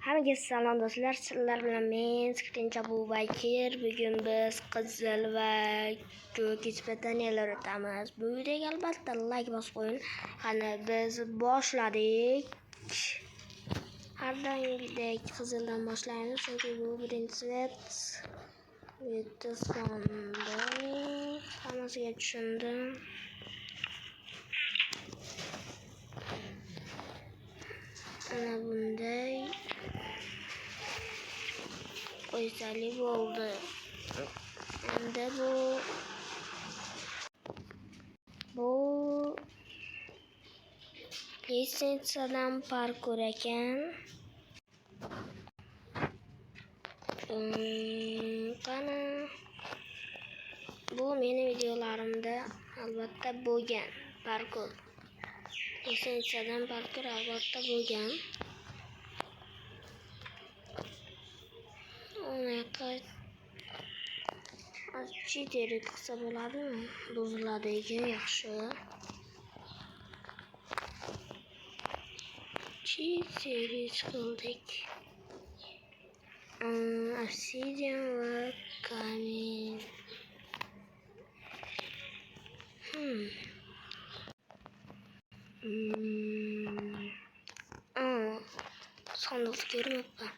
Hammaga salom do'stlar, sizlar bilan men Screenshot bu Bakir. Bugun biz qizil va ko'k ispataniyalar o'tamiz. Bu videoga albatta like bosib qo'ying. Qani biz boshladik. Har doimgidek qizildan boshlaymiz, chunki bu birinchi svet. Bitta sonda hammasiga tushundim. Ana bunday qo'ysali bo'ldi. Endi bu lisensiyadan parkour ekan. Qani bu meni videolarimda albatta bo'lgan parkour. Lisensiyadan parkour albatta bo'lgan. Cheater qilsa bo'ladimi? Buziladi ekan, yaxshi. Cheater qildik. Obsidian va kamin. Sandık görmüyorum.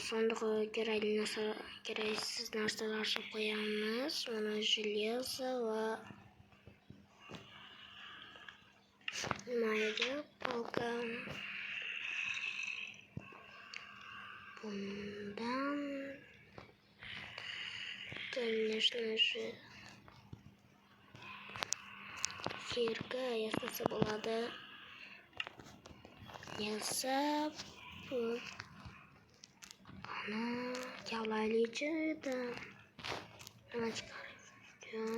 Sandığa gereksiz narsalar koyamız. Ona железо ve mayda palka. Bundan конечно же кирка yasasa bo'ladi. Yasab ana yavlaylichida nima chiqardim.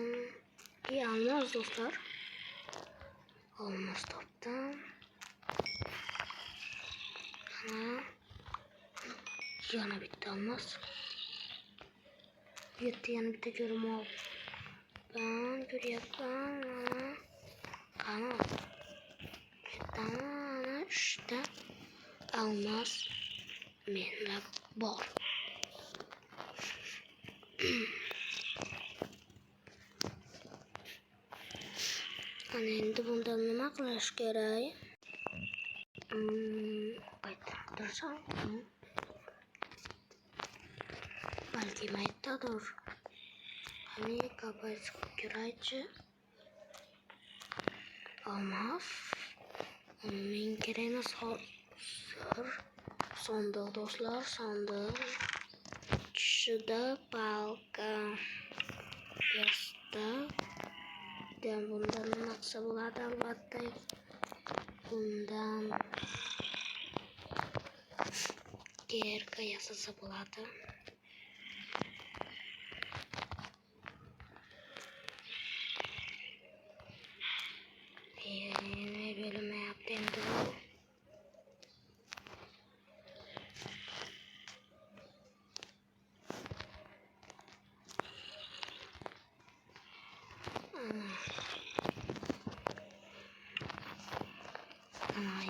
Olmos do'stlar. Olmos topdim. Ana yana bitta olmos. Bu yerda yana bitta ko'ryapman. Qani ana 3 ta olmos menda bor. Ana endi bundan nima qilish kerak? Qaytarsam, balki maydadir. Qani kapaz kerakchi? Olmos. Men kerak emas hozir. Sandık do'stlar, sandık. Tushida palka. Yasta. Bundan nima qilsa bo'ladi albatta. Bundan kiyerka yasasa bo'ladi. Bo'lmayapti endi bu.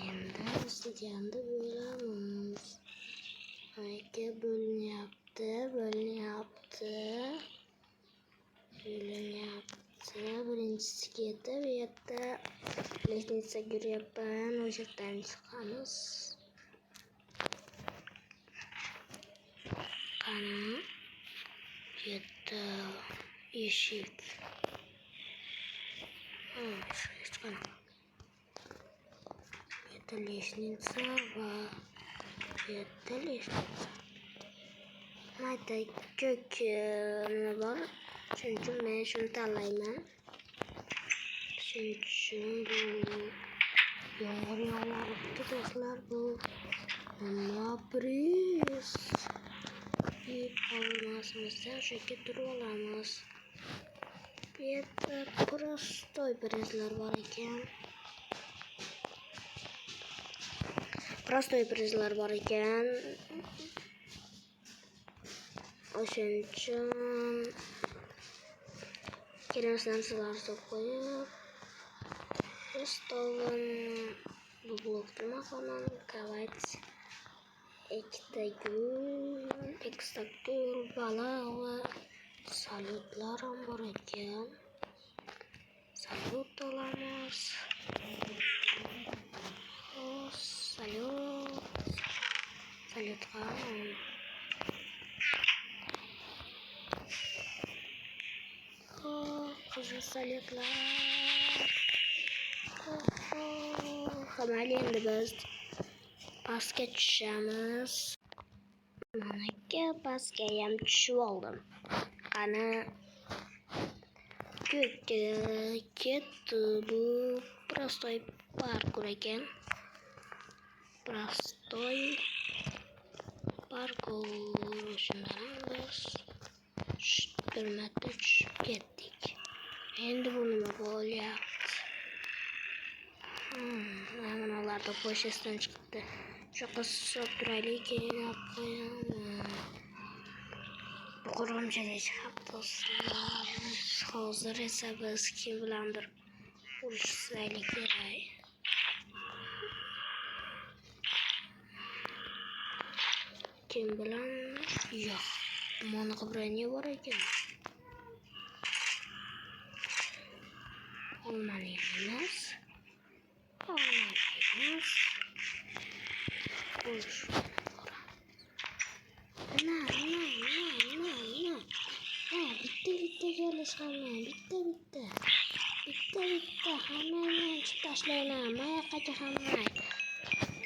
Endi istaganda bo'lamiz. Aka bo'linyapti. Birinchisiga yetib, bu yerda lestnitsa ko'ryapman. O'sha yerdan chiqamiz. Qani bu yerda eshik. Lestnitsa va lestnitsa. Mayda ko'k nima bor? Shuning uchun men shuni tanlayman. Shuning uchun bu yomg'ir yog'yapti do'stlar. Bu nima priz? Olmasimizdan shu yerga turib olamiz. Bu yerda prostoy prizlar bor ekan. O'shaning uchun kerak narsalarni qo'yib, bu blokdan Makanan kavach, ikkita gul, baliq va salyutlar ham bor ekan. Salyut olamiz. Salyut ham. Qizil salyutlar. Hamali endi biz pastga tushamiz. Mana pastga ham tushib oldim. Qani ko'kka ketdi. Bu prostoy parkur ekan. Prostoy parkur. Shundan biz bir marta tushib ketdik. Endi bu nima bo'lyapti? Manalarda pochtadan chiqibdi. Shunaqa solib turaylik, keyin olib qo'yaman. Bu qo'rg'onchaga chiqib do'stlar. Hozir esa biz kim bilandir urishsaylik kerak. Kim bilan? Yo'q. Mana qibrani bor ekan. Olmaymiz. Urush. Bitta kelishganman. Bitta. Hammani tashlayman. Mayaqacha hamma.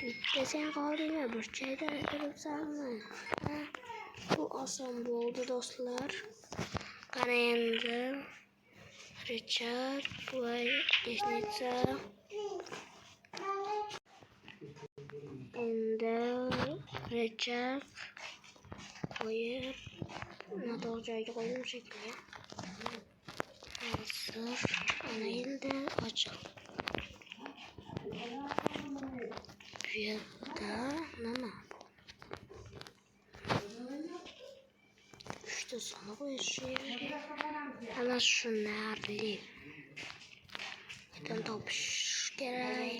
Bitta sen qoldingmi? Burchakda turibsanmi? Bu oson bo'ldi do'stlar. Qani endi Richard va Desnitsa. Endi Richard qo'yib noto'g'ri joyga qo'ydim shekilli. Hozir ana endi ochib. Bu yerda nima? 3 ta sona qo'yish kerak. Ana shunarli. Qanday topish kerak?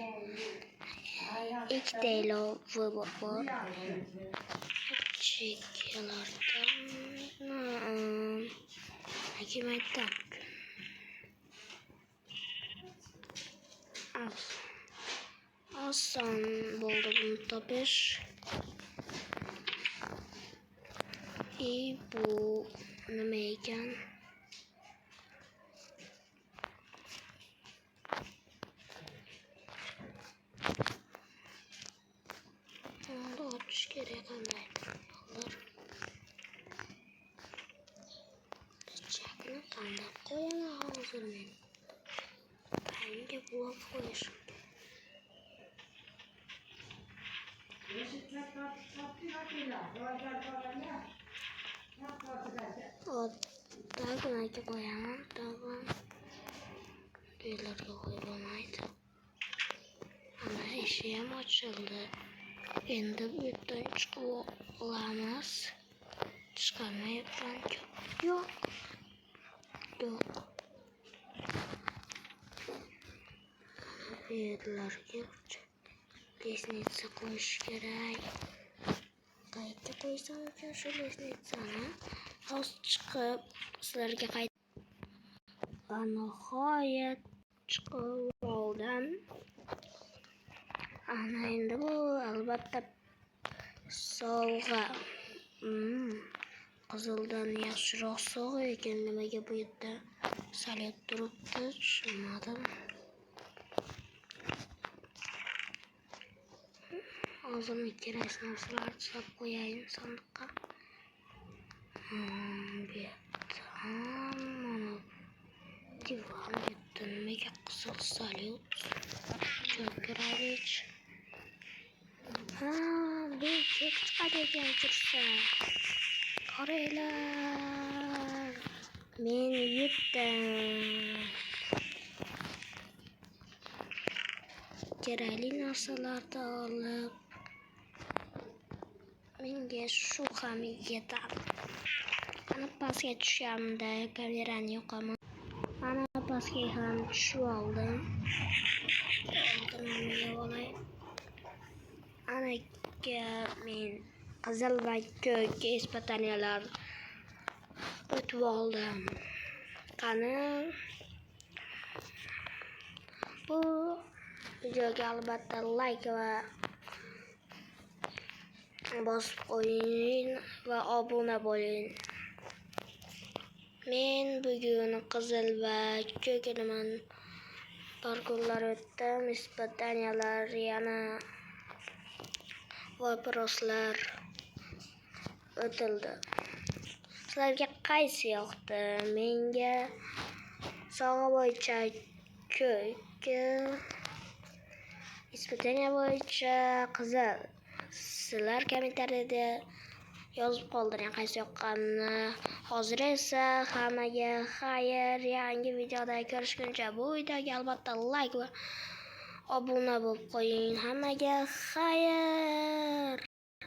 Ikkita ilova bor. Chekkalardan kim aytdi? Oson bo'ldi buni topish. Bu nima ekan? Unda ochish kerak qanday? Chakni qanday qo'yaman hozir men? Qanga blok qo'yishim? Tagiga qo'yaman, tag'in uylarga qo'yib olmaydi. Ana eshik ham ochildi. Endi bu yerdan chiqib olamiz. Chiqarmayapman. Yo'q. Bu yerlarga lesnitsa qo'yish kerak. Qayerga qo'ysam ekan shu lesnitsani? Hozir chiqib sizlarga nihoyat chiqib oldim. Ana endi bu albatta sovg'a. Qizildan yaxshiroq sovg'a ekan. Nimaga bu yerda salyut turibdi? Tushunmadim. Hozir kerak narsalarni solib qo'yayim sandiqqa. Bu yerda mana divan yerda nimaga qizil salyut? Ko'raylik. Bu kek chiqadi ekan tursa. Qaranglar. Men yutdim. Kerakli narsalarni olib menga shu ham yetadi. Ana pastga tushamda kamerani yo'qaman. Ana pastga ham tushib oldim. Oldim olay. Xanaga men qizil va ko'k ispataniyalar o'tib oldim. Qani bu videoga albatta like va bosib qo'ying va obuna bo'ling. Men bugun qizil va ko'k parkurlar o'tdim. Ispataniyalar yana voproslar o'tildi. Sizlarga qaysi yoqdi? Menga sog'a bo'yicha ko'k, ispataniya bo'yicha qizil. Sizlar kommentariyada yozib qoldiring qaysi yoqqanini. Hozir esa hammaga xayr. Yangi videoda ko'rishguncha bu videoga albatta like va obuna bo'lib qo'ying. Hammaga xayr.